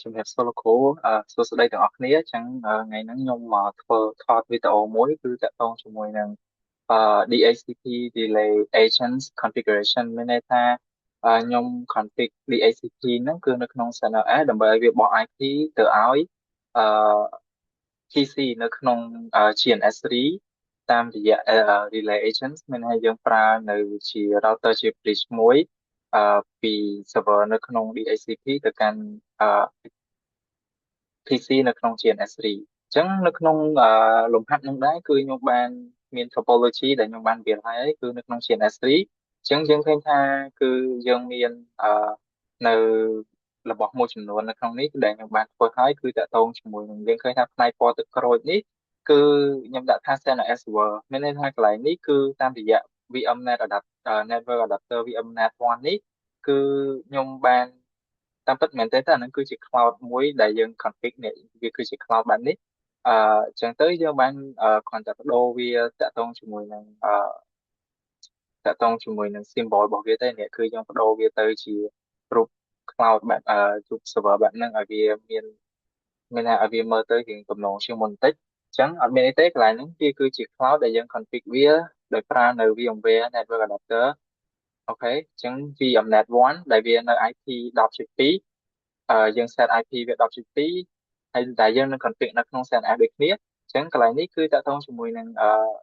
ជំរាបសួរលោកគ្រូសួស្តីទាំងអស់គ្នាចឹងថ្ងៃហ្នឹងខ្ញុំមកធ្វើថតវីដេអូមួយគឺតាក់ទងជាមួយនឹងDHCP Delay Agents Configuration មានន័យថាខ្ញុំ config DHCP ហ្នឹងគឺនៅក្នុង Channel S ដើម្បីឲ្យវាបោះ IP ទៅឲ្យអឺ PC នៅក្នុង GNS3 តាមរយៈRelay Agents មានន័យយើងប្រើនៅជា router ជា bridge មួយពី server នៅក្នុង DHCP ទៅកាន់PC នៅក្នុង GNS3 អញ្ចឹងនៅក្នុងលំហាត់នឹងដែរគឺខ្ញុំបានមាន topology ដែលខ្ញុំបាននិយាយហើយគឺនៅក្នុង GNS3 អញ្ចឹងយើងឃើញថាគឺយើងមាននៅរបស់មួយចំនួននៅក្នុងនេះដែលខ្ញុំបានធ្វើហើយគឺតាក់ទងជាមួយនឹងយើងឃើញថាផ្នែកពណ៌ទឹកក្រូចនេះគឺខ្ញុំដាក់ថា CNS server មានន័យថាកន្លែងនេះគឺតាមរយៈ VMnet adapter network adapter VMnet 1នេះគឺខ្ញុំបានតាមពិតមែនទេតែអានឹងគឺជា cloud មួយដែលយើង config នេះវាគឺជា cloud បែបនេះអញ្ចឹងទៅយើងបានគ្រាន់តែបដូរវាតាក់ទងជាមួយនឹងតាក់ទងជាមួយនឹង symbol របស់វាទេនេះគឺយើងបដូរវាទៅជារូប cloud បែបរូប server បែបហ្នឹងឲ្យវាមានថាឲ្យវាមើលទៅរៀងទំនងជាងមុនបន្តិចអញ្ចឹងអត់មានអីទេកន្លែងហ្នឹងវាគឺជា cloud ដែលយើង config វាដោយប្រើនៅ VMware Network Adapter អូខេអញ្ចឹង VMnet 1ដែលវានៅ IP 10.2យើង set IP វា10.2ហើយតែយើងនឹង config នៅក្នុង CNS ដូចគ្នាអញ្ចឹងកន្លែងនេះគឺតាក់ទងជាមួយនឹង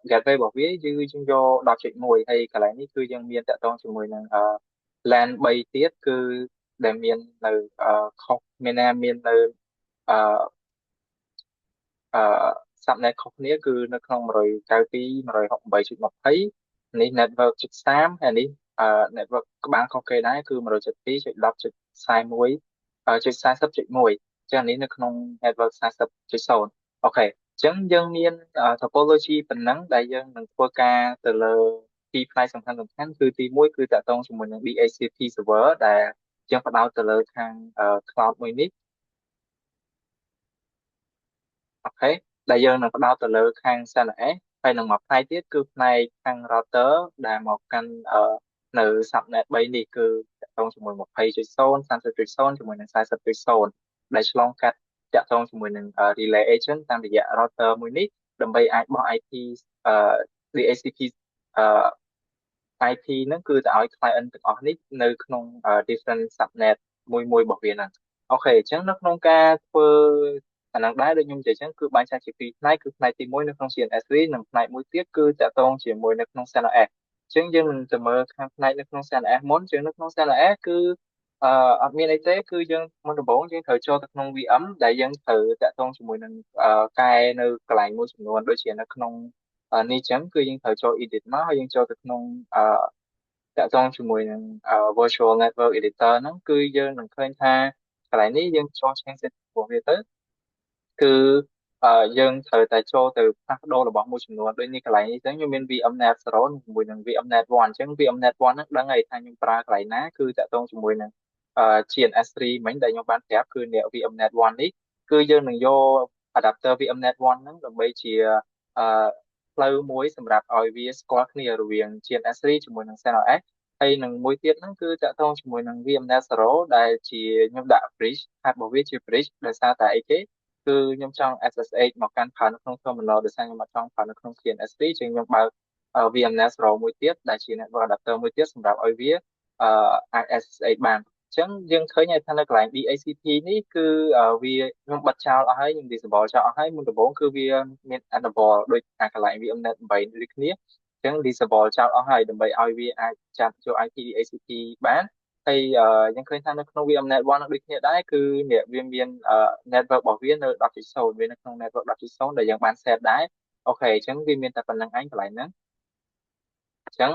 gateway របស់វាយើងយក10.1ហើយកន្លែងនេះគឺយើងមានតាក់ទងជាមួយនឹងLAN 3ទៀតគឺដែលមាននៅខុសមាននៅអឺអឺ subnet ខុសគ្នាគឺនៅក្នុង192.168.20នេះ network 3ហើយនេះnetwork ក្បាលខុសគេដែរគឺ172.10.41.40.1ចឹងនេះនៅក្នុង network 40.0អូខេអញ្ចឹងយើងមាន topology ប៉ុណ្ណឹងដែលយើងនឹងធ្វើការទៅលើពីរផ្នែកសំខាន់គឺទី1គឺតាក់ទងជាមួយនឹង DHCP server ដែលយើងផ្ដោតទៅលើខាង cloud មួយនេះអូខេដែលយើងនឹងផ្ដោតទៅលើខាង CLS ហើយនឹងមួយផ្នែកទៀតគឺផ្នែកខាង router ដែលមកកាន់នៅ subnet 3នេះគឺតាក់ទងជាមួយ20.0 30.0ជាមួយនឹង40.0ដែលឆ្លងកាត់តាក់ទងជាមួយនឹង relay agent តាមរយៈ router មួយនេះដើម្បីអាចបោះ IP DHCP អឺ IP ហ្នឹងគឺទៅឲ្យ client ទាំងអស់នេះនៅក្នុង different subnet មួយរបស់វាហ្នឹងអូខេអញ្ចឹងនៅក្នុងការធ្វើអាហ្នឹងដែរដូចខ្ញុំនិយាយអញ្ចឹងគឺបែងចែកជាពីរផ្នែកគឺផ្នែកទី1នៅក្នុង CNS និងផ្នែកមួយទៀតគឺតាក់ទងជាមួយនៅក្នុង CNS អញ្ចឹងយើងនឹងទៅមើលខាងផ្នែកនៅក្នុង CNS មុនជាងនៅក្នុង CNS គឺអត់មានអីទេគឺយើងមុនដំបូងយើងត្រូវចូលទៅក្នុង VM ដែលយើងត្រូវតាក់ទងជាមួយនឹងកែនៅកន្លែងមួយចំនួនដូចជានៅក្នុងនេះអញ្ចឹងគឺយើងត្រូវចូល edit មកហើយយើងចូលទៅក្នុងតាក់ទងជាមួយនឹងvirtual network editor ហ្នឹងគឺយើងនឹងឃើញថាកន្លែងនេះយើងចូល change setting របស់វាទៅគឺយើងត្រូវតែចូលទៅផ្លាស់ប្ដូររបស់មួយចំនួនដូចនេះកន្លែងនេះអញ្ចឹងខ្ញុំមាន VMnet 0ជាមួយនឹង VMnet 1អញ្ចឹង VMnet 1ហ្នឹងដឹងហើយថាខ្ញុំប្រើកន្លែងណាគឺតាក់ទងជាមួយនឹងGNS3 មិញដែលខ្ញុំបានប្រាប់គឺអ្នក VMnet 1នេះគឺយើងនឹងយក adapter VMnet 1ហ្នឹងដើម្បីជាអឺផ្លូវមួយសម្រាប់ឲ្យវាស្គាល់គ្នារវាង GNS3 ជាមួយនឹង CNS ហើយនឹងមួយទៀតហ្នឹងគឺតាក់ទងជាមួយនឹង VMnet 0ដែលជាខ្ញុំដាក់ bridge ហាត់របស់វាជា bridge ដោយសារតែអីគេគឺខ្ញុំចង់ SSH មកកាន់ប្រើនៅក្នុង terminal ដោយសារខ្ញុំអត់ចង់ប្រើនៅក្នុង CNS3 ជាងខ្ញុំបើក VMnet 0មួយទៀតដែលជា network adapter មួយទៀតសម្រាប់ឲ្យវាអាច SSH បានអញ្ចឹងយើងឃើញថានៅកន្លែង DHCP នេះគឺវាខ្ញុំបិទចោលអស់ហើយខ្ញុំ disable ចោលអស់ហើយមុនដំបូងគឺវាមាន enable ដូចអាកន្លែង VMnet 8ដូចគ្នាអញ្ចឹង disable ចោលអស់ហើយដើម្បីឲ្យវាអាចចាប់ចូល IP DHCP បានហើយយើងឃើញថានៅក្នុង VMnet 1នឹងដូចគ្នាដែរគឺវាមានnetwork របស់វានៅ10.0វានៅក្នុង network 10.0ដែលយើងបាន set ដែរអូខេអញ្ចឹងវាមានតែប៉ុណ្្នឹងឯងកន្លែងហ្នឹងអញ្ចឹង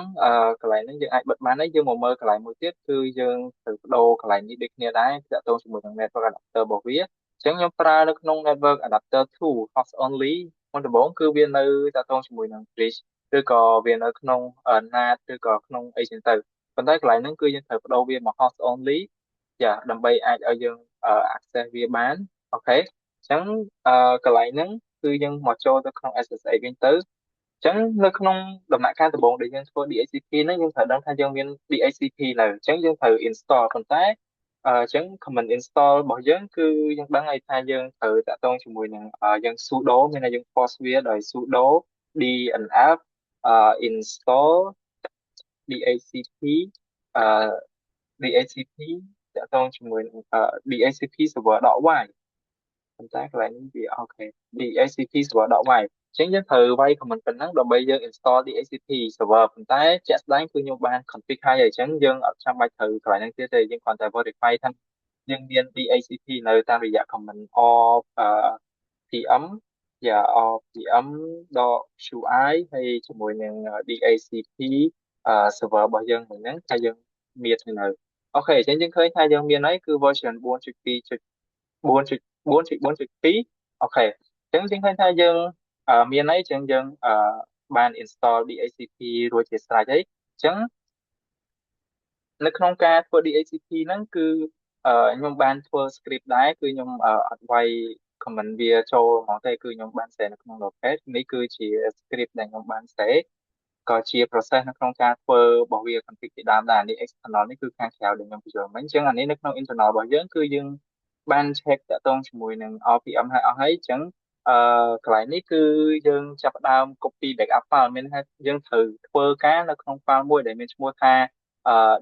កន្លែងហ្នឹងយើងអាចបិទបានហើយយើងមកមើលកន្លែងមួយទៀតគឺយើងត្រូវបដូរកន្លែងនេះដូចគ្នាដែរតាក់ទងជាមួយនឹង network adapter របស់វាអញ្ចឹងខ្ញុំប្រើនៅក្នុង network adapter 2 host only មុនដំបូងគឺវានៅតាក់ទងជាមួយនឹង bridge ឬក៏វានៅក្នុង NAT ឬក៏ក្នុងអីចឹងទៅប៉ុន្តែកន្លែងហ្នឹងគឺយើងត្រូវបដូរវាមក host only ចាដើម្បីអាចឲ្យយើងaccess វាបានអូខេអញ្ចឹងកន្លែងហ្នឹងគឺយើងមកចូលទៅក្នុង SSH វិញទៅអញ្ចឹងនៅក្នុងដំណាក់កាលដំបូងដែលយើងធ្វើ DHCP ហ្នឹងយើងត្រូវដឹងថាយើងមាន DHCP នៅអញ្ចឹងយើងត្រូវ install ប៉ុន្តែ ចឹង command install របស់យើងគឺយើងដឹងហើយថាយើងត្រូវតាក់ទងជាមួយនឹងយើង sudo មានន័យយើង force វាដោយ sudo dnf install DHCP អឺ DHCP តាក់ទងជាមួយនឹងDHCP server ដក Y ប៉ុន្តែកន្លែងនេះវាអូខេ DHCP server ដក Y អញ្ចឹងយើងត្រូវវាយ command ប៉ុណ្ណឹងដើម្បីយើង install DHCP server ប៉ុន្តែជាក់ស្ដែងគឺខ្ញុំបាន config ហើយអញ្ចឹងយើងអត់ចាំបាច់ត្រូវកន្លែងហ្នឹងទៀតទេយើងគ្រាន់តែ verify ថាយើងមាន DHCP នៅតាមរយៈ command of pm យ៉ា of pm ដក UI ហើយជាមួយនឹង DHCP server របស់យើងហ្នឹងថាយើងមាននៅអូខេអញ្ចឹងយើងឃើញថាយើងមានហើយគឺ version 4.2.4.4.2អូខេអញ្ចឹងយើងឃើញថាយើងមានហើយអញ្ចឹងយើងបាន install DHCP រួចជាស្រេចហើយអញ្ចឹងនៅក្នុងការធ្វើ DHCP ហ្នឹងគឺខ្ញុំបានធ្វើ script ដែរគឺខ្ញុំអត់វាយ comment វាចូលហ្មងទេគឺខ្ញុំបាន save នៅក្នុង Notepad នេះគឺជា script ដែលខ្ញុំបាន save ក៏ជា process នៅក្នុងការធ្វើរបស់វា config ពីដើមដែរនេះ external នេះគឺខាងក្រៅដែលខ្ញុំបញ្ចូលមិញអញ្ចឹងអានេះនៅក្នុង internal របស់យើងគឺយើងបាន check តាក់ទងជាមួយនឹង RPM ហើយអស់ហើយអញ្ចឹងកន្លែងនេះគឺយើងចាប់ផ្ដើម copy backup file មានថាយើងត្រូវធ្វើការនៅក្នុង file មួយដែលមានឈ្មោះថា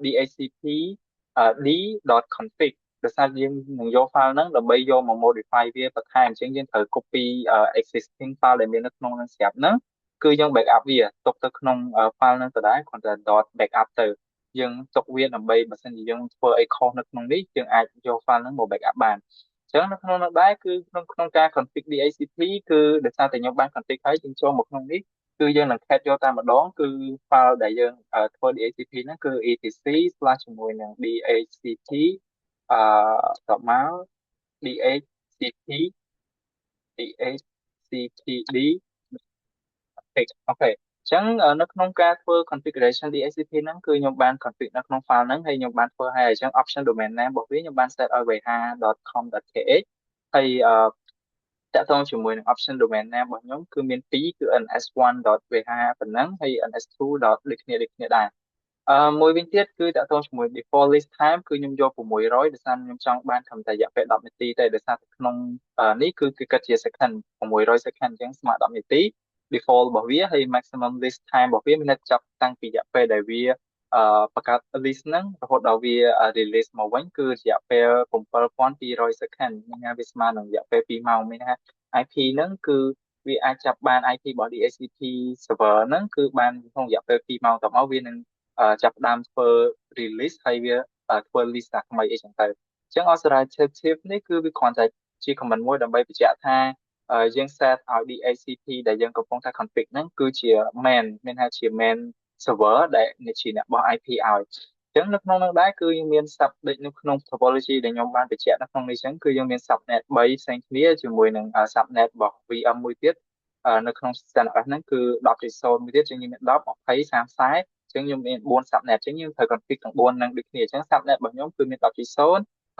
DHCP d.config ដោយសារយើងនឹងយក file ហ្នឹងដើម្បីយកមក modify វាបន្ថែមអញ្ចឹងយើងត្រូវ copy existing file ដែលមាននៅក្នុងហ្នឹងស្រាប់ហ្នឹងគឺយើង backup វាទុកទៅក្នុង file ហ្នឹងទៅដែរគ្រាន់តែ .backup ទៅយើងទុកវាដើម្បីបើសិនជាយើងធ្វើអីខុសនៅក្នុងនេះយើងអាចយក file ហ្នឹងមក backup បានអញ្ចឹងនៅក្នុងនោះដែរគឺក្នុងការ config DHCP គឺដោយសារតែខ្ញុំបាន config ហើយយើងចូលមកក្នុងនេះគឺយើងនឹង cat យកតែម្ដងគឺ file ដែលយើងធ្វើ DHCP ហ្នឹងគឺ etc/ ជាមួយនឹង DHCP អឺតមក DHCP DHCPD អូខេអញ្ចឹងនៅក្នុងការធ្វើ configuration DHCP ហ្នឹងគឺខ្ញុំបាន config នៅក្នុង file ហ្នឹងហើយខ្ញុំបានធ្វើហើយអញ្ចឹង option domain name របស់វាខ្ញុំបាន set ឲ្យ veha.com.kh ហើយតាក់ទងជាមួយនឹង option domain name របស់ខ្ញុំគឺមានពីរគឺ ns1.veha ប៉ុណ្ណឹងហើយ ns2. ដូចគ្នាដែរមួយវិញទៀតគឺតាក់ទងជាមួយ default list time គឺខ្ញុំយក600ដោយសារខ្ញុំចង់បានត្រឹមតែរយៈពេល10នាទីទេដោយសារតែក្នុងនេះគឺគិតជា second 600 second អញ្ចឹងស្មើ10នាទី default របស់វាហើយ maximum list time របស់វាមានតែចាប់តាំងពីរយៈពេលដែលវាបង្កើត list ហ្នឹងរហូតដល់វា release មកវិញគឺរយៈពេល7200 second មានថាវាស្មើនឹងរយៈពេល2ម៉ោងមានថា IP ហ្នឹងគឺវាអាចចាប់បាន IP របស់ DHCP server ហ្នឹងគឺបានក្នុងរយៈពេល2ម៉ោងតមកវានឹងចាប់ផ្ដើមធ្វើ release ហើយវាធ្វើ list ថ្មីអីចឹងទៅអញ្ចឹង authoritative នេះគឺវាគ្រាន់តែជា comment មួយដើម្បីបញ្ជាក់ថាយើង set ឲ្យ DHCP ដែលយើងកំពុងតែ config ហ្នឹងគឺជា main មានថាជា main server ដែលជាអ្នកបោះ IP ឲ្យអញ្ចឹងនៅក្នុងនោះដែរគឺយើងមាន sub ដូចនៅក្នុង topology ដែលខ្ញុំបានបញ្ជាក់នៅក្នុងនេះអញ្ចឹងគឺយើងមាន subnet 3ផ្សេងគ្នាជាមួយនឹង subnet របស់ VM មួយទៀតនៅក្នុង CentOS ហ្នឹងគឺ10.0មួយទៀតអញ្ចឹងយើងមាន10 20 30 40អញ្ចឹងខ្ញុំមាន4 subnet អញ្ចឹងយើងត្រូវ config ទាំង4ហ្នឹងដូចគ្នាអញ្ចឹង subnet របស់ខ្ញុំគឺមាន10.0 20.0 40.0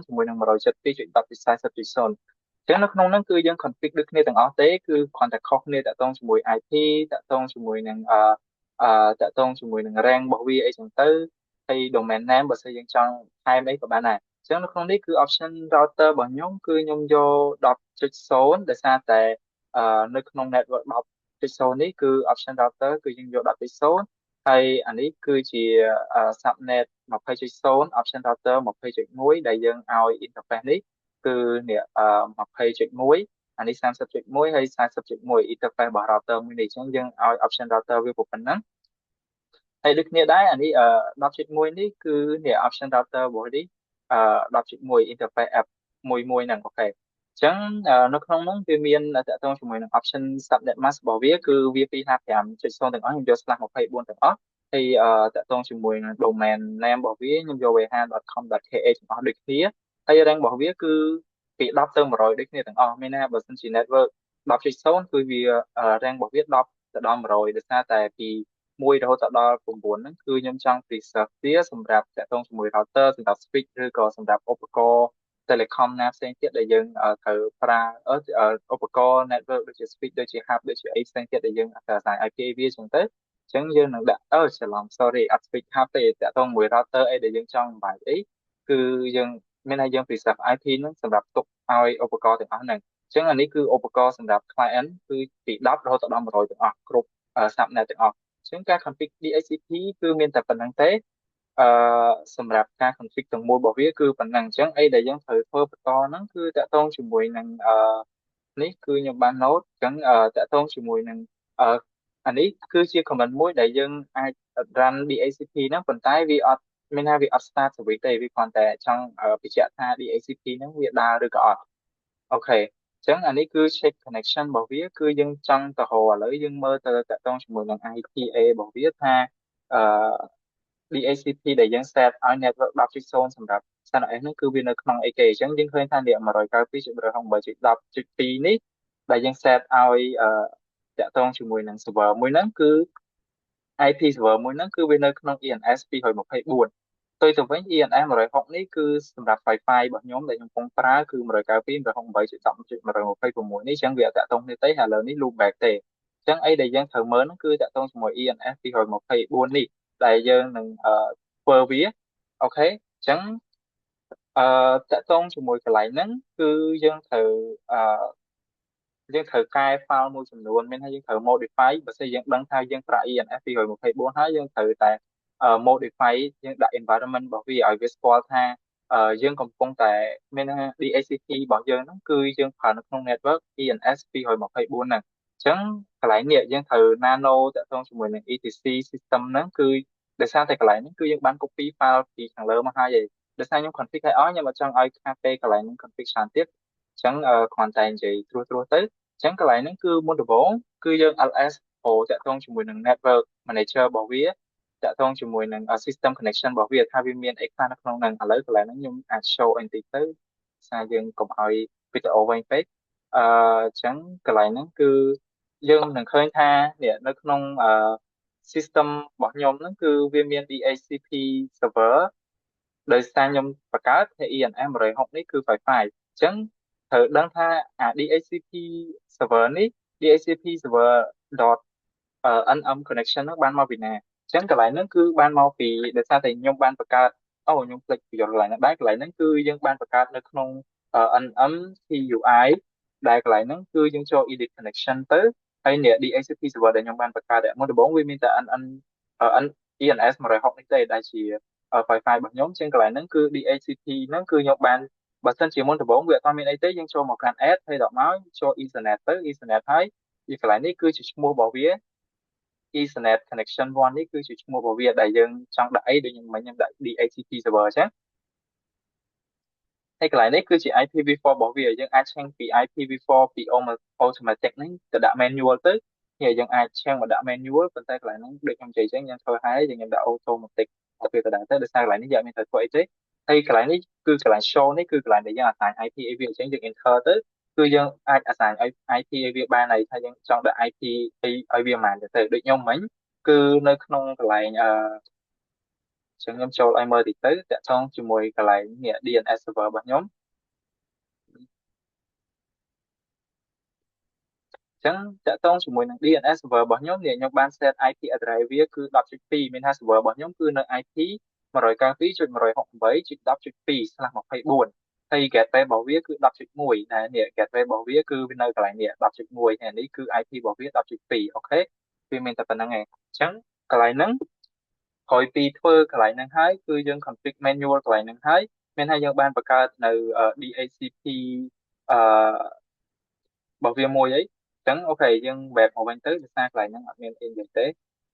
ជាមួយនឹង172.10.40.0អញ្ចឹងនៅក្នុងហ្នឹងគឺយើង config ដូចគ្នាទាំងអស់ទេគឺគ្រាន់តែខុសគ្នាតាក់ទងជាមួយ IP តាក់ទងជាមួយនឹងតាក់ទងជាមួយនឹង rank របស់វាអីចឹងទៅហើយ domain name បើសិនយើងចង់ថែមអីក៏បានដែរអញ្ចឹងនៅក្នុងនេះគឺ option router របស់ខ្ញុំគឺខ្ញុំយក10.0ដោយសារតែនៅក្នុង network 10.0នេះគឺ option router គឺយើងយក10.0ហើយអានេះគឺជា subnet 20.0 option router 20.1ដែលយើងឲ្យ interface នេះគឺនេះ20.1អានេះ30.1ហើយ40.1 interface របស់ router មួយនេះអញ្ចឹងយើងឲ្យ option router វាប៉ុណ្ណឹងហើយដូចគ្នាដែរអានេះ10.1នេះគឺនេះ option router របស់នេះ10.1 interface app មួយហ្នឹងអូខេអញ្ចឹងនៅក្នុងនោះវាមានតាក់ទងជាមួយនឹង option subnet mask របស់វាគឺវា255.0ទាំងអស់ខ្ញុំយក /24 ទាំងអស់ហើយតាក់ទងជាមួយនឹង domain name របស់វាខ្ញុំយក veha.com.kh ទាំងអស់ដូចគ្នាហើយ rank របស់វាគឺពី10ទៅ100ដូចគ្នាទាំងអស់មានន័យថាបើសិនជា network 10.0គឺវា rank របស់វា10ទៅដល់100ដោយសារតែពី1រហូតដល់9ហ្នឹងគឺខ្ញុំចង់ preserve វាសម្រាប់តាក់ទងជាមួយ router សម្រាប់ switch ឬក៏សម្រាប់ឧបករណ៍ telecom ណាផ្សេងទៀតដែលយើងត្រូវប្រើឧបករណ៍ network ដូចជា switch ដូចជា hub ដូចជាអីផ្សេងទៀតដែលយើងអាស្រ័យ IP វាអញ្ចឹងទៅអញ្ចឹងយើងនឹងដាក់ច្រឡំ sorry អត់ switch hub ទេតាក់ទងមួយ router អីដែលយើងចង់បំបែកអី គឺយើងមានថាយើង preserve IP ហ្នឹងសម្រាប់ទុកឲ្យឧបករណ៍ទាំងអស់ហ្នឹងអញ្ចឹងអានេះគឺឧបករណ៍សម្រាប់ client គឺពី10រហូតដល់100ទាំងអស់គ្រប់ subnet ទាំងអស់អញ្ចឹងការ config DHCP គឺមានតែប៉ុណ្្នឹងទេអឺសម្រាប់ការ config ទាំងមូលរបស់វាគឺប៉ុណ្ណឹងអញ្ចឹងអីដែលយើងត្រូវធ្វើបន្តហ្នឹងគឺតាក់ទងជាមួយនឹងនេះគឺខ្ញុំបាន note អញ្ចឹងតាក់ទងជាមួយនឹងអឺអានេះគឺជា comment មួយដែលយើងអាច run DHCP ហ្នឹងប៉ុន្តែវាអត់មានថាវាអត់ start service ទេវាគ្រាន់តែចង់បញ្ជាក់ថា DHCP ហ្នឹងវាដើរឬក៏អត់អូខេអញ្ចឹងអានេះគឺ check connection របស់វាគឺយើងចង់ទៅរកឥឡូវយើងមើលទៅតាក់ទងជាមួយនឹង IPA របស់វាថាអឺ DHCP ដែលយើង set ឲ្យ network 10.0សម្រាប់ SNS ហ្នឹងគឺវានៅក្នុងអីគេអញ្ចឹងយើងឃើញថានេះ192.168.2នេះដែលយើង set ឲ្យតាក់ទងជាមួយនឹង server មួយហ្នឹងគឺ IP server មួយហ្នឹងគឺវានៅក្នុង ENS 224ផ្ទុយទៅវិញ ENS 160នេះគឺសម្រាប់ Wi-Fi របស់ខ្ញុំដែលខ្ញុំកំពុងប្រើគឺ192.168.126នេះអញ្ចឹងវាអត់តាក់ទងគ្នាទេហើយឥឡូវនេះ loop back ទេអញ្ចឹងអីដែលយើងត្រូវមើលហ្នឹងគឺតាក់ទងជាមួយ ENS 224នេះដែលយើងនឹងធ្វើវាអូខេអញ្ចឹងអឺតាក់ទងជាមួយកន្លែងហ្នឹងគឺយើងត្រូវអឺយើងត្រូវកែ file មួយចំនួនមានថាយើងត្រូវ modify បើសិនជាយើងដឹងថាយើងប្រើ ENF 224ហើយយើងត្រូវតែmodify យើងដាក់ environment របស់វាឲ្យវាស្គាល់ថាយើងកំពុងតែមានថា DHCP របស់យើងហ្នឹងគឺយើងប្រើនៅក្នុង network ENS 224ហ្នឹងអញ្ចឹងកន្លែងនេះយើងត្រូវ nano តាក់ទងជាមួយនឹង ETC system ហ្នឹងគឺដោយសារតែកន្លែងហ្នឹងគឺយើងបាន copy file ពីខាងលើមកហើយឯងដោយសារខ្ញុំ config ឲ្យអស់ខ្ញុំអត់ចង់ឲ្យខាតពេលកន្លែងហ្នឹង config ច្រើនទៀតអញ្ចឹងគ្រាន់តែនិយាយត្រួសទៅអញ្ចឹងកន្លែងហ្នឹងគឺមុនដំបូងគឺយើង LS អូតាក់ទងជាមួយនឹង network manager របស់វាតាក់ទងជាមួយនឹង system connection របស់វាថាវាមានអីខ្លះនៅក្នុងហ្នឹងឥឡូវកន្លែងហ្នឹងខ្ញុំអាច show បន្តិចទៅសារយើងកុំឲ្យវីដេអូវែងពេកអញ្ចឹងកន្លែងហ្នឹងគឺយើងនឹងឃើញថានេះនៅក្នុងsystem របស់ខ្ញុំហ្នឹងគឺវាមាន DHCP server ដោយសារខ្ញុំបង្កើត ENM 160នេះគឺ Wi-Fi អញ្ចឹងត្រូវដឹងថាអា DHCP server នេះ DHCP server .nm connection ហ្នឹងបានមកពីណាអញ្ចឹងកន្លែងហ្នឹងគឺបានមកពីដោយសារតែខ្ញុំបានបង្កើតអូខ្ញុំភ្លេចបញ្យល់កន្លែងហ្នឹងដែរកន្លែងហ្នឹងគឺយើងបានបង្កើតនៅក្នុង NM TUI ដែលកន្លែងហ្នឹងគឺយើងចូល edit connection ទៅហើយនេះ DHCP server ដែលខ្ញុំបានបង្កើតមុនដំបូងវាមានតែ NN ENS 160នេះទេដែលជា Wi-Fi របស់ខ្ញុំជាងកន្លែងហ្នឹងគឺ DHCP ហ្នឹងគឺខ្ញុំបានបើសិនជាមុនដំបូងវាអត់មានអីទេយើងចូលមកកាន់ add ហើយដល់មកចូល Ethernet ទៅ Ethernet ហើយពីកន្លែងនេះគឺជាឈ្មោះរបស់វា Ethernet connection 1នេះគឺជាឈ្មោះរបស់វាដែលយើងចង់ដាក់អីដូចខ្ញុំមិញខ្ញុំដាក់ DHCP server អញ្ចឹងហើយកន្លែងនេះគឺជា IPv4 របស់វាយើងអាចឆេញពី IPv4 ពី automatic ហ្នឹងទៅដាក់ manual ទៅនេះយើងអាចឆេញមកដាក់ manual ប៉ុន្តែកន្លែងហ្នឹងដូចខ្ញុំនិយាយអញ្ចឹងខ្ញុំធ្វើហើយខ្ញុំដាក់ automatic ទៅវាទៅដែរទៅដោយសារកន្លែងនេះយើងមានតែធ្វើអីទេហើយកន្លែងនេះគឺកន្លែង show នេះគឺកន្លែងដែលយើងអាសាញ IP ឲ្យវាអញ្ចឹងយើង enter ទៅគឺយើងអាចអាសាញ IP ឲ្យវាបានហើយថាយើងចង់ដាក់ IP ឲ្យវាប៉ុន្មានទៅដូចខ្ញុំមិញគឺនៅក្នុងកន្លែងចឹងខ្ញុំចូលឲ្យមើលតិចទៅតាក់ទងជាមួយកន្លែងនេះ DNS server របស់ខ្ញុំអញ្ចឹងតាក់ទងជាមួយនឹង DNS server របស់ខ្ញុំនេះខ្ញុំបាន set IP address វាគឺ10.2មានថា server របស់ខ្ញុំគឺនៅ IP 192.168.10.2/24ហើយ gateway របស់វាគឺ10.1ដែលនេះ gateway របស់វាគឺវានៅកន្លែងនេះ10.1ហើយនេះគឺ IP របស់វា10.2អូខេវាមានតែប៉ុណ្្នឹងឯងអញ្ចឹងកន្លែងហ្នឹងក្រោយពីធ្វើកន្លែងហ្នឹងហើយគឺយើង config manual កន្លែងហ្នឹងហើយមានថាយើងបានបង្កើតនៅ DHCP អឺរបស់វាមួយអីអញ្ចឹងអូខេយើង back មកវិញទៅដោយសារកន្លែងហ្នឹងអត់មានអីនិយាយទេ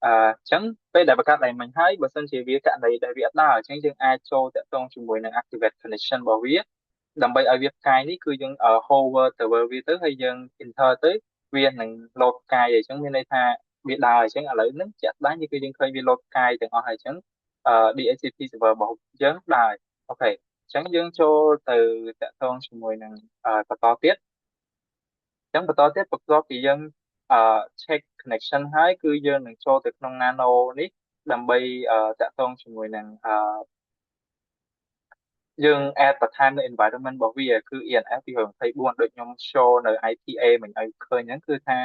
អញ្ចឹងពេលដែលបង្កើតឡើងមិញហើយបើសិនជាវាករណីដែលវាអត់ដើរអញ្ចឹងយើងអាចចូលតាក់ទងជាមួយនឹង activate connection របស់វាដើម្បីឲ្យវាផ្កាយនេះគឺយើង hover ទៅលើវាទៅហើយយើង enter ទៅវានឹង load ផ្កាយអញ្ចឹងមានន័យថាវាដើរអញ្ចឹងឥឡូវហ្នឹងជាក់ស្ដែងគឺយើងឃើញវា load ផ្កាយទាំងអស់ហើយអញ្ចឹងDHCP server របស់យើងដើរអូខេអញ្ចឹងយើងចូលទៅតាក់ទងជាមួយនឹងបន្តទៀតអញ្ចឹងបន្តទៀតបន្ទាប់ពីយើងcheck connection ហើយគឺយើងនឹងចូលទៅក្នុង nano នេះដើម្បីតាក់ទងជាមួយនឹងយើង add បន្ថែមនៅ environment របស់វាគឺ ENF 224ដូចខ្ញុំ show នៅ IPA មិញឲ្យឃើញហ្នឹងគឺថា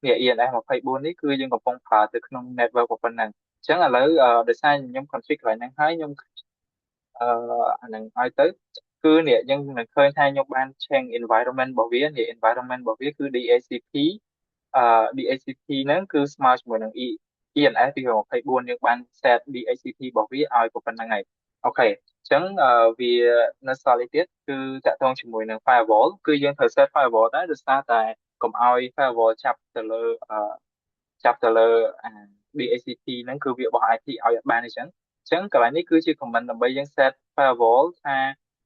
នេះ ENF 24នេះគឺយើងកំពុងប្រើទៅក្នុង network ប៉ុណ្ណឹងអញ្ចឹងឥឡូវដោយសារខ្ញុំ config កន្លែងហ្នឹងហើយខ្ញុំ អានឹងឲ្យទៅគឺនេះយើងនឹងឃើញថាខ្ញុំបាន change environment របស់វានេះ environment របស់វាគឺ DACP DACP ហ្នឹងគឺស្មើជាមួយនឹង ENS 224យើងបាន set DACP របស់វាឲ្យប៉ុណ្្នឹងហើយអូខេអញ្ចឹងវានៅសល់នេះទៀតគឺតាក់ទងជាមួយនឹង firewall គឺយើងត្រូវ set firewall ដែរដោយសារតែកុំឲ្យ firewall ចាប់ទៅលើអា DHCP ហ្នឹងគឺវាបោះ IP ឲ្យអត់បានអញ្ចឹងកន្លែងនេះគឺជា comment ដើម្បីយើង set firewall ថា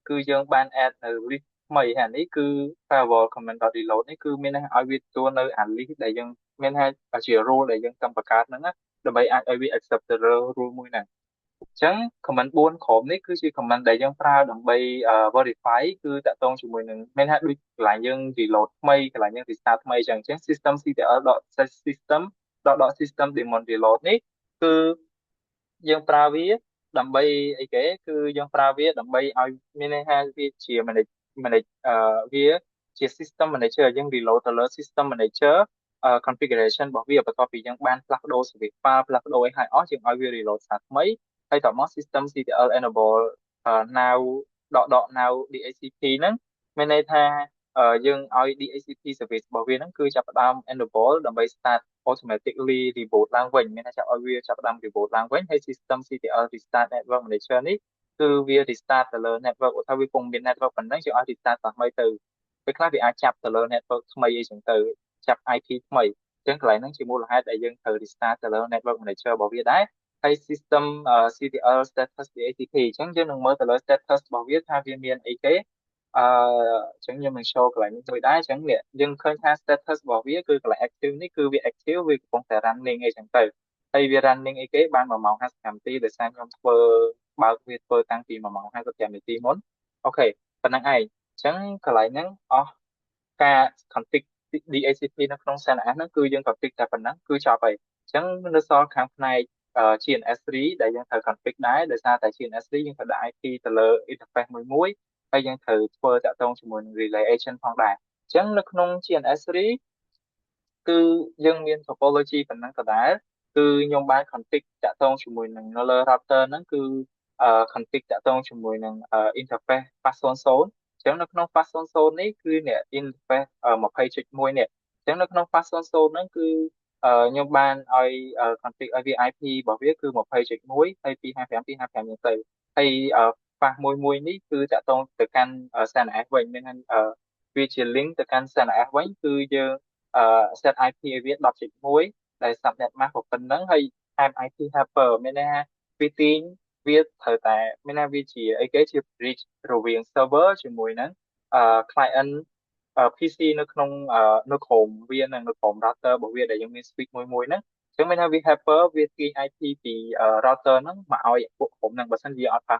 គឺយើងបាន add នៅ list ថ្មីហើយនេះគឺ firewall comment.reload នេះគឺមានឲ្យវាទទួលនៅអា list ដែលយើងមានថាជា rule ដែលយើងចង់បង្កើតហ្នឹងណាដើម្បីអាចឲ្យវា accept ទៅលើ rule មួយហ្នឹងអញ្ចឹង comment 4ក្រោមនេះគឺជា comment ដែលយើងប្រើដើម្បី verify គឺតាក់ទងជាមួយនឹងមានថាដូចកន្លែងយើង reload ថ្មីកន្លែងយើង restart ថ្មីអញ្ចឹង system system daemon reload នេះគឺយើងប្រើវាដើម្បីអីគេគឺយើងប្រើវាដើម្បីឲ្យមានន័យថាវាជា manage វាជា system manager យើង reload ទៅលើ system manager configuration របស់វាបន្ទាប់ពីយើងបានផ្លាស់ប្ដូរ service file ផ្លាស់ប្ដូរអីហើយអស់យើងឲ្យវា reload សារថ្មីហើយតមក system CTL enable now now DHCP ហ្នឹងមានន័យថាយើងឲ្យ DHCP service របស់វាហ្នឹងគឺចាប់ផ្ដើម enable ដើម្បី start automatically reboot ឡើងវិញមានន័យថាឲ្យវាចាប់ផ្ដើម reboot ឡើងវិញហើយ system CTL restart network manager នេះគឺវា restart ទៅលើ network ឧទាហរណ៍វាពុំមាន network ប៉ុណ្ណឹងយើងឲ្យ restart តាមថ្មីទៅពេលខ្លះវាអាចចាប់ទៅលើ network ថ្មីអីចឹងទៅចាប់ IP ថ្មីអញ្ចឹងកន្លែងហ្នឹងជាមូលហេតុដែលយើងត្រូវ restart ទៅលើ network manager របស់វាដែរហើយ system CTL status DHCP អញ្ចឹងយើងនឹងមើលទៅលើ status របស់វាថាវាមានអីគេអញ្ចឹងខ្ញុំនឹង show កន្លែងនេះមួយដែរអញ្ចឹងនេះយើងឃើញថា status របស់វាគឺកន្លែង active នេះគឺវា active វាកំពុងតែ running អីចឹងទៅហើយវា running អីគេបាន1ម៉ោង55នាទីដោយសារខ្ញុំបើកវាធ្វើតាំងពី1ម៉ោង55នាទីមុនអូខេប៉ុណ្្នឹងឯងអញ្ចឹងកន្លែងហ្នឹងអស់ការ config DHCP នៅក្នុង SNF ហ្នឹងគឺយើង config តែប៉ុណ្ណឹងគឺចប់ហើយអញ្ចឹងនៅសល់ខាងផ្នែកGNS3 ដែលយើងត្រូវ config ដែរដោយសារតែ GNS3 យើងត្រូវដាក់ IP ទៅលើ interface មួយហើយយើងត្រូវធ្វើតាក់ទងជាមួយនឹង relay agent ផងដែរអញ្ចឹងនៅក្នុង GNS3 គឺយើងមាន topology ប៉ុណ្ណឹងដដែលគឺខ្ញុំបាន config តាក់ទងជាមួយនឹងនៅលើ router ហ្នឹងគឺconfig តាក់ទងជាមួយនឹងinterface fast00អញ្ចឹងនៅក្នុង fast00នេះគឺអ្នក interface 20.1នេះអញ្ចឹងនៅក្នុង fast00ហ្នឹងគឺខ្ញុំបានឲ្យ config ឲ្យវា IP របស់វាគឺ20.1ហើយ255អញ្ចឹងទៅហើយfast មួយនេះគឺតាក់ទងទៅកាន់ SNF វិញមានវាជា link ទៅកាន់ SNF វិញគឺយើង set IP ឲ្យវា10.1ដែល subnet mask ប៉ុណ្ណឹងហើយ IP helper មានន័យថាវាទាញវាត្រូវតែមានន័យវាជាអីគេជា bridge រវាង server ជាមួយនឹងclient PC នៅក្នុងនៅក្រុមវានិងនៅក្រុម router របស់វាដែលយើងមាន switch មួយហ្នឹងអញ្ចឹងមានថាវា helper វាទាញ IP ពី router ហ្នឹងមកឲ្យពួកក្រុមហ្នឹងបើសិនជាអត់ប្រើ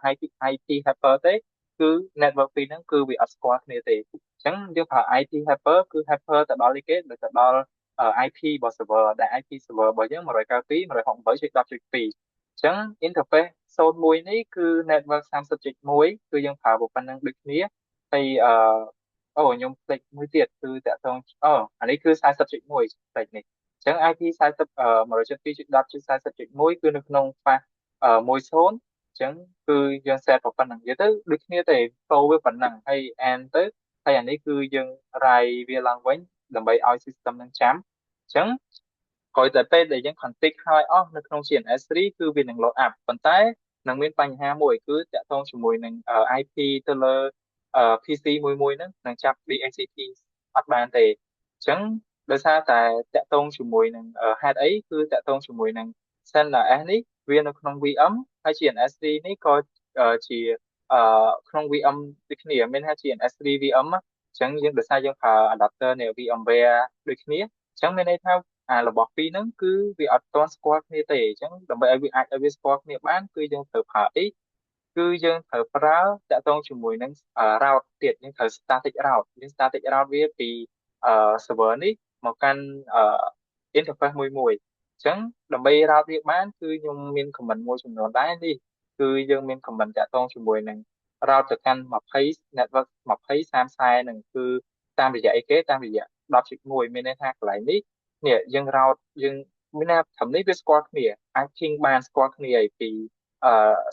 IP helper ទេគឺ network ពីរហ្នឹងគឺវាអត់ស្គាល់គ្នាទេអញ្ចឹងយើងប្រើ IP helper គឺ helper ទៅដល់នេះគេទៅដល់ IP របស់ server ដែល IP server របស់យើង192.168.10.2អញ្ចឹង interface 01នេះគឺ network 30.1គឺយើងប្រើប៉ុណ្ណឹងដូចគ្នាហើយអូខ្ញុំភ្លេចមួយទៀតគឺតាក់ទងអានេះគឺ40.1ផ្លេចនេះអញ្ចឹង IP 40 192.10.40.1គឺនៅក្នុង fast 10អញ្ចឹងគឺយើង set ប៉ុណ្ណឹងនិយាយទៅដូចគ្នាទេ flow វាប៉ុណ្ណឹងហើយ end ទៅហើយអានេះគឺយើង write វាឡើងវិញដើម្បីឲ្យ system នឹងចាំអញ្ចឹងក្រោយតែពេលដែលយើង config ហើយអស់នៅក្នុង GNS3 គឺវានឹង load up ប៉ុន្តែនឹងមានបញ្ហាមួយគឺតាក់ទងជាមួយនឹង IP ទៅលើPC មួយហ្នឹងនឹងចាប់ DHCP អត់បានទេអញ្ចឹងដោយសារតែតាក់ទងជាមួយនឹងហេតុអីគឺតាក់ទងជាមួយនឹង SendRS នេះវានៅក្នុង VM ហើយ GNS3 នេះក៏ជាក្នុង VM ដូចគ្នាមានថា GNS3 VM អញ្ចឹងយើងដោយសារយើងប្រើ adapter នៃ VMware ដូចគ្នាអញ្ចឹងមានន័យថារបស់ពីរហ្នឹងគឺវាអត់ទាន់ស្គាល់គ្នាទេអញ្ចឹងដើម្បីឲ្យវាអាចឲ្យវាស្គាល់គ្នាបានគឺយើងត្រូវប្រើអីគឺយើងត្រូវប្រើតាក់ទងជាមួយនឹង route ទៀតយើងត្រូវ static route យើង static route វាពីserver នេះមកកាន់interface មួយអញ្ចឹងដើម្បី route វាបានគឺខ្ញុំមាន comment មួយចំនួនដែរនេះគឺយើងមាន comment តាក់ទងជាមួយនឹង route ទៅកាន់20 network 20 30 40នឹងគឺតាមរយៈអីគេតាមរយៈ10.1មានន័យថាកន្លែងនេះយើង route យើងមានថាត្រឹមនេះវាស្គាល់គ្នាអាច ping បានស្គាល់គ្នាពី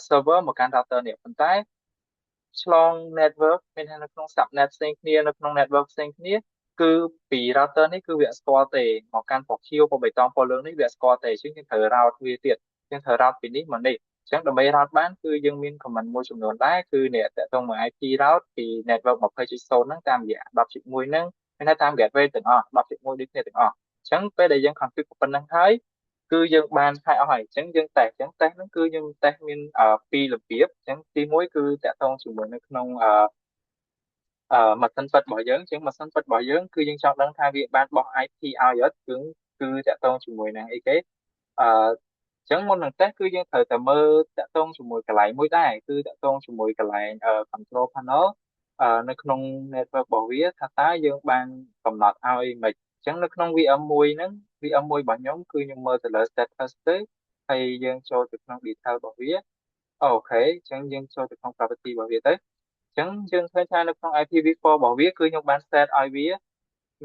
server មកកាន់ router នេះប៉ុន្តែឆ្លង network មានថានៅក្នុង subnet ផ្សេងគ្នានៅក្នុង network ផ្សេងគ្នាគឺពី router នេះគឺវាអត់ស្គាល់ទេមកកាន់ពណ៌ខៀវពណ៌បៃតងពណ៌លឿងនេះវាអត់ស្គាល់ទេជាងយើងត្រូវ route វាទៀតយើងត្រូវ route ពីនេះមកនេះអញ្ចឹងដើម្បី route បានគឺយើងមាន command មួយចំនួនដែរគឺអ្នកតាក់ទងមក IP route ពី network 20.0ហ្នឹងតាមរយៈ10.1ហ្នឹងមានថាតាម gateway ទាំងអស់10.1ដូចគ្នាទាំងអស់អញ្ចឹងពេលដែលយើង configure ប៉ុណ្ណឹងហើយគឺយើងបានហើយអស់ហើយអញ្ចឹងយើងតេស្តអញ្ចឹងតេស្តហ្នឹងគឺយើងតេស្តមានពីររបៀបអញ្ចឹងទីមួយគឺតាក់ទងជាមួយនៅក្នុងម៉ាស៊ីនពិតរបស់យើងជាងម៉ាស៊ីនពិតរបស់យើងគឺយើងចង់ដឹងថាវាបានបោះ IP ឲ្យអត់គឺតាក់ទងជាមួយនឹងអីគេអឺអញ្ចឹងមុននឹងតេស្តគឺយើងត្រូវតែមើលតាក់ទងជាមួយកន្លែងមួយដែរគឺតាក់ទងជាមួយកន្លែងcontrol panel នៅក្នុង network របស់វាថាតើយើងបានកំណត់ឲ្យមិនអញ្ចឹងនៅក្នុង VM1 ហ្នឹង VM1 របស់ខ្ញុំគឺខ្ញុំមើលទៅលើ status ទេហើយយើងចូលទៅក្នុង detail របស់វាអូខេអញ្ចឹងយើងចូលទៅក្នុង property របស់វាទៅអញ្ចឹងយើងឃើញថានៅក្នុង IPv4 របស់វាគឺខ្ញុំបាន set ឲ្យវា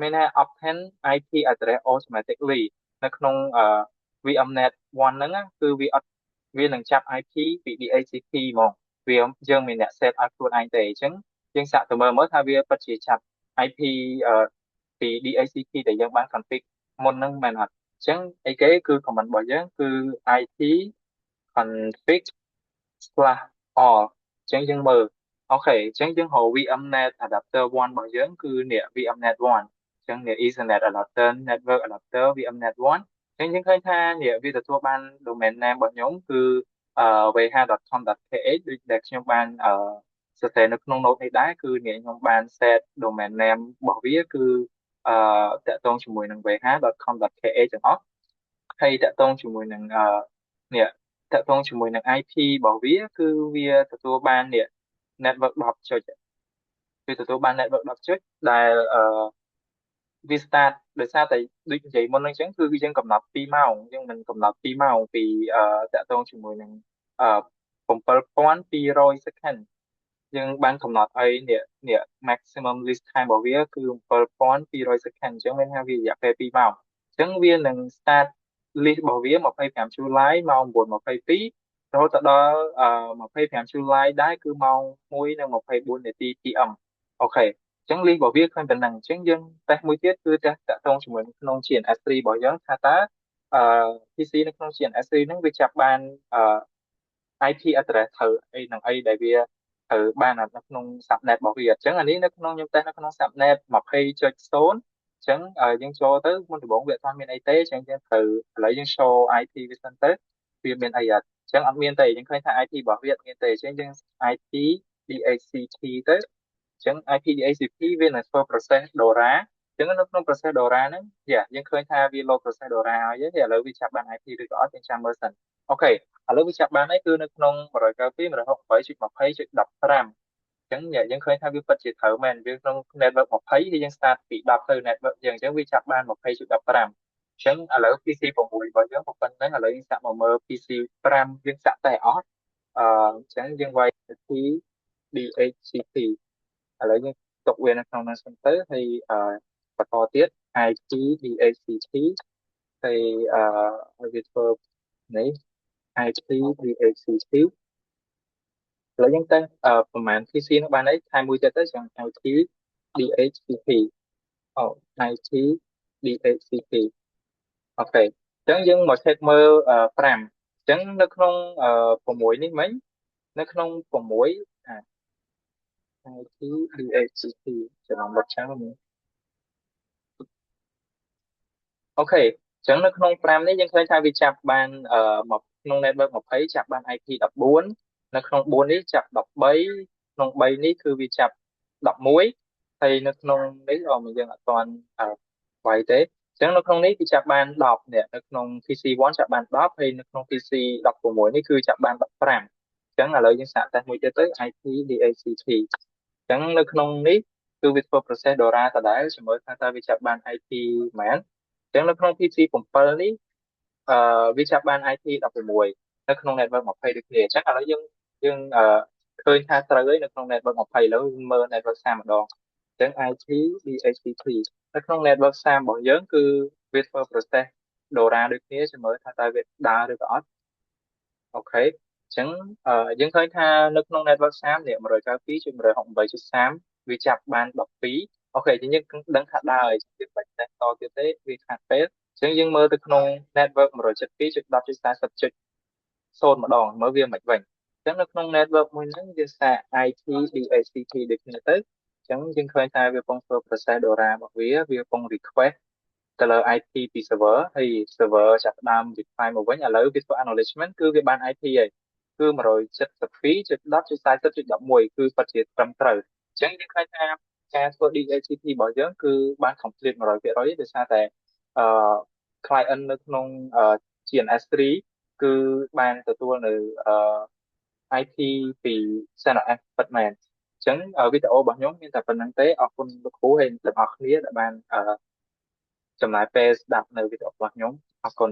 មានថា obtain IP address automatically នៅក្នុងVMnet 1ហ្នឹងណាគឺវាអត់វានឹងចាប់ IP ពី DHCP ហ្មងវាយើងមានអ្នក set ឲ្យខ្លួនឯងទេអញ្ចឹងយើងសាកទៅមើលថាវាពិតជាចាប់ IP ពី DHCP ដែលយើងបាន config មុនហ្នឹងមែនអត់អញ្ចឹងអីគេគឺ comment របស់យើងគឺ IP config /all អញ្ចឹងយើងមើលអូខេអញ្ចឹងយើងរក VMnet adapter 1របស់យើងគឺនេះ VMnet 1អញ្ចឹងនេះ Ethernet adapter network adapter VMnet 1អញ្ចឹងយើងឃើញថានេះវាទទួលបាន domain name របស់ខ្ញុំគឺvh.com.kh ដូចដែលខ្ញុំបានសរសេរនៅក្នុង note នេះដែរគឺនេះខ្ញុំបាន set domain name របស់វាគឺតាក់ទងជាមួយនឹង vh.com.kh ទាំងអស់ហើយតាក់ទងជាមួយនឹងនេះតាក់ទងជាមួយនឹង IP របស់វាគឺវាទទួលបាននេះ network 10ចុចវាទទួលបាន network 10ចុចដែលវា start ដោយសារតែដូចនិយាយមុនហ្នឹងអញ្ចឹងគឺយើងកំណត់2ម៉ោងយើងមិនកំណត់2ម៉ោងពីតាក់ទងជាមួយនឹង7200 second យើងបានកំណត់ឲ្យនេះ maximum list time របស់វាគឺ7200 second អញ្ចឹងមានថាវារយៈពេល2ម៉ោងអញ្ចឹងវានឹង start list របស់វា25 July ម៉ោង9:22រហូតដល់25 July ដែរគឺម៉ោង1:24នាទី PM អូខេអញ្ចឹង list របស់វាឃើញប៉ុណ្ណឹងអញ្ចឹងយើងតេស្តមួយទៀតគឺតេស្តតាក់ទងជាមួយក្នុង GNS3 របស់យើងថាតើPC នៅក្នុង GNS3 ហ្នឹងវាចាប់បានIP address ត្រូវអីនឹងអីដែលវាត្រូវបាននៅក្នុង subnet របស់វាអញ្ចឹងអានេះនៅក្នុងខ្ញុំតេស្តនៅក្នុង subnet 20.0អញ្ចឹងយើងចូលទៅមុនដំបូងវាអត់មានអីទេអញ្ចឹងយើងត្រូវឥឡូវយើង show IP វាសិនទៅវាមានអីអត់អញ្ចឹងអត់មានទេយើងឃើញថា IP របស់វាអត់មានទេអញ្ចឹងយើង IP DHCP ទៅអញ្ចឹង IP DHCP វានឹងធ្វើ process DORA អញ្ចឹងនៅក្នុង process DORA ហ្នឹងយើងឃើញថាវា load process DORA ហើយទេឥឡូវវាចាប់បាន IP ឬក៏អត់យើងចាំមើលសិនអូខេឥឡូវវាចាប់បានហើយគឺនៅក្នុង192 168.20.15អញ្ចឹងយើងឃើញថាវាពិតជាត្រូវមែនវាក្នុង network 20ហើយយើង start ពី10ទៅ network យើងអញ្ចឹងវាចាប់បាន20.15អញ្ចឹងឥឡូវ PC 6របស់យើងប៉ុណ្្នឹងឥឡូវយើងសាកមកមើល PC 5យើងសាកតែអត់អញ្ចឹងយើងវាយទៅទី DHCP ឥឡូវយើងទុកវានៅក្នុងនោះសិនទៅហើយបន្តទៀត IP DHCP ហើយវាធ្វើនេះ IP DHCP ឥឡូវយើងតែប្រហែល PC នោះបានអីថែមមួយទៀតទៅចឹង IP DHCP អូ IP DHCP អូខេអញ្ចឹងយើងមក check មើល5អញ្ចឹងនៅក្នុង6នេះមិញនៅក្នុង6IP DHCP ចំណងបត់ចាំមើលអូខេអញ្ចឹងនៅក្នុង5នេះយើងឃើញថាវាចាប់បានមកក្នុង network 20ចាប់បាន IP 14នៅក្នុង4នេះចាប់13ក្នុង3នេះគឺវាចាប់11ហើយនៅក្នុងនេះយើងអត់ទាន់វាយទេអញ្ចឹងនៅក្នុងនេះគឺចាប់បាន10នេះនៅក្នុង PC1 ចាប់បាន10ហើយនៅក្នុង PC 16នេះគឺចាប់បាន15អញ្ចឹងឥឡូវយើងសាកតេស្តមួយទៀតទៅ IP DHCP អញ្ចឹងនៅក្នុងនេះគឺវាធ្វើ process DORA ដដែលជាមួយថាតើវាចាប់បាន IP មែនអញ្ចឹងនៅក្នុង PC 7នេះវាចាប់បាន IP 16នៅក្នុង network 20ដូចគ្នាអញ្ចឹងឥឡូវយើងឃើញថាត្រូវហើយនៅក្នុង network 20ឥឡូវមើល network 30ម្ដងអញ្ចឹង IP DHCP នៅក្នុង network 30របស់យើងគឺវាធ្វើ process DORA ដូចគ្នាជាមួយថាតើវាដើរឬក៏អត់អូខេ ចឹងយើងឃើញថានៅក្នុង network 30នេះ192.168.3វាចាប់បាន12អូខេជាងយើងដឹងថាដើរហើយយើងបាច់តេស្តតទៀតទេវាខាតពេលចឹងយើងមើលទៅក្នុង network 172.10.40ម្ដងមើលវាមិនវិញចឹងនៅក្នុង network មួយហ្នឹងយើងសារ IP DHCP ដូចគ្នាទៅចឹងយើងឃើញថាវាកំពុងធ្វើ process DORA របស់វាកំពុង request ទៅលើ IP ពី server ហើយ server ចាប់ផ្ដើម reply មកវិញឥឡូវវាធ្វើ acknowledgement គឺវាបាន IP ហើយគឺ172.10.40.11គឺពិតជាត្រឹមត្រូវអញ្ចឹងយើងឃើញថាការធ្វើ DHCP របស់យើងគឺបាន complete 100%ដោយសារតែអឺ client នៅក្នុងGNS3 គឺបានទទួលនៅIP ពី SNF ពិតមែនអញ្ចឹងវីដេអូរបស់ខ្ញុំមានតែប៉ុណ្្នឹងទេអរគុណលោកគ្រូហើយទាំងអស់គ្នាដែលបានចំណាយពេលស្ដាប់នៅវីដេអូរបស់ខ្ញុំអរគុណ